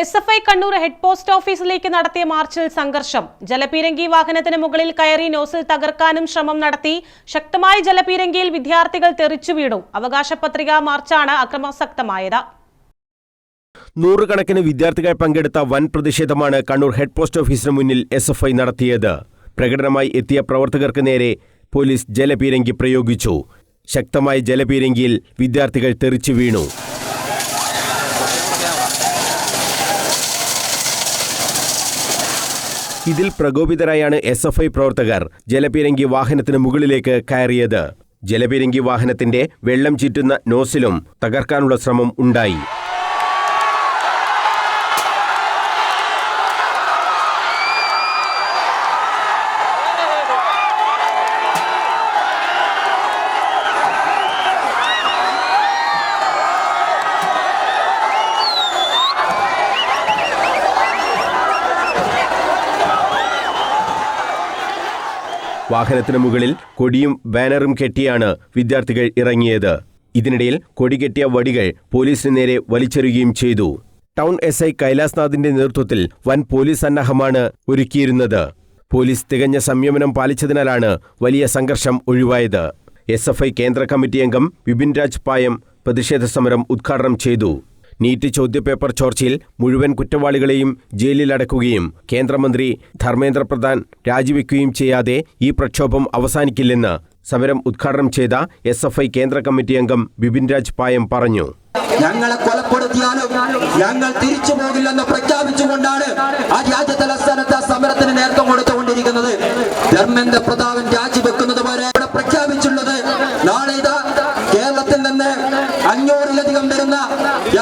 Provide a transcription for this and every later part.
SFI Kannur head post ഓഫീസിലേക്ക് നടത്തിയ മാർച്ചിൽ സംഘർഷം. ജലപീരങ്കി വാഹനത്തിന് മുകളിൽ കയറി നോസിൽ തകർക്കാനും ശ്രമം നടത്തി. ശക്തമായ ജലപീരങ്കിയിൽ വിദ്യാർത്ഥികൾ തെറിച്ചു വീണു. അവകാശ പത്രിക മാർച്ചാണ് അക്രമാസക്തമായത്. നൂറുകണക്കിന് വിദ്യാർത്ഥികൾ പങ്കെടുത്ത വൻ പ്രതിഷേധമാണ് കണ്ണൂർ ഹെഡ് പോസ്റ്റ് ഓഫീസിന് മുന്നിൽ SFI നടത്തിയത്. പ്രകടനമായി എത്തിയ പ്രവർത്തകർക്ക് നേരെ പോലീസ് ജലപീരങ്കി പ്രയോഗിച്ചു. ശക്തമായ ജലപീരങ്കിയിൽ വിദ്യാർത്ഥികൾ തെറിച്ചു വീണു. ഇതിൽ പ്രകോപിതരായാണ് SFI പ്രവർത്തകർ ജലപീരങ്കി വാഹനത്തിന് മുകളിലേക്ക് കയറിയത്. ജലപീരങ്കി വാഹനത്തിന്റെ വെള്ളം ചീറ്റുന്ന നോസിലും തകർക്കാനുള്ള ശ്രമം ഉണ്ടായി. വാഹനത്തിന് മുകളിൽ കൊടിയും ബാനറും കെട്ടിയാണ് വിദ്യാർത്ഥികൾ ഇറങ്ങിയത്. ഇതിനിടയിൽ കൊടി കെട്ടിയ വടികൾ പോലീസിന് നേരെ വലിച്ചെറിയുകയും ചെയ്തു. ടൗൺ SI കൈലാസ്നാഥിന്റെ നേതൃത്വത്തിൽ വൻ പോലീസ് സന്നാഹമാണ് ഒരുക്കിയിരുന്നത്. പോലീസ് തികഞ്ഞ സംയമനം പാലിച്ചതിനാലാണ് വലിയ സംഘർഷം ഒഴിവായത്. SFI കേന്ദ്ര കമ്മിറ്റി അംഗം വിപിൻ രാജ് പായം പ്രതിഷേധ സമരം ഉദ്ഘാടനം ചെയ്തു. നീറ്റ് ചോദ്യപേപ്പർ ചോർച്ചയിൽ മുഴുവൻ കുറ്റവാളികളെയും ജയിലിലടക്കുകയും കേന്ദ്രമന്ത്രി ധർമ്മേന്ദ്ര പ്രധാൻ രാജിവെക്കുകയും ചെയ്യാതെ ഈ പ്രക്ഷോഭം അവസാനിക്കില്ലെന്ന് സമരം ഉദ്ഘാടനം ചെയ്ത SFI കേന്ദ്ര കമ്മിറ്റി അംഗം വിപിൻ രാജ് പായം പറഞ്ഞു. ഞങ്ങളെ കൊലപ്പെടുത്തിയാലും ഞങ്ങൾ തിരിച്ചു പോകില്ലെന്ന് പ്രഖ്യാപിച്ചുകൊണ്ടാണ് ആ രാജ്യതലസ്ഥാനത്ത് സമരത്തിന് നേതൃത്വം കൊടുത്തുകൊണ്ടിരിക്കുന്നത്. ധർമ്മേന്ദ്ര പ്രധാൻ രാജിവെക്കുന്നത് വരെ ഇവിടെ പ്രഖ്യാപിച്ചുള്ളത്. നാളെ ഇതാ കേരളത്തിൽ നിന്ന് 500-ലധികം വരുന്ന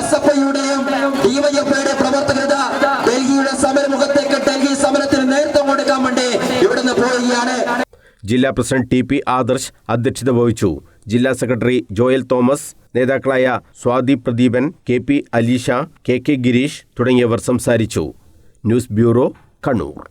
SFIയുടെയും DYFIയുടെ പ്രവർത്തകർ ഡൽഹിയുടെ സമരമുഖത്തേക്ക് ഡൽഹി സമരത്തിന് നേതൃത്വം കൊടുക്കാൻ വേണ്ടി ഇവിടുന്ന് പോവുകയാണ്. ജില്ലാ പ്രസിഡന്റ് TP ആദർശ് അധ്യക്ഷത വഹിച്ചു. ജില്ലാ സെക്രട്ടറി ജോയൽ തോമസ്, നേതാക്കളായ സ്വാതി പ്രദീപൻ, KP അലീഷ, KK ഗിരീഷ് തുടങ്ങിയവർ സംസാരിച്ചു. News bureau, Kannur.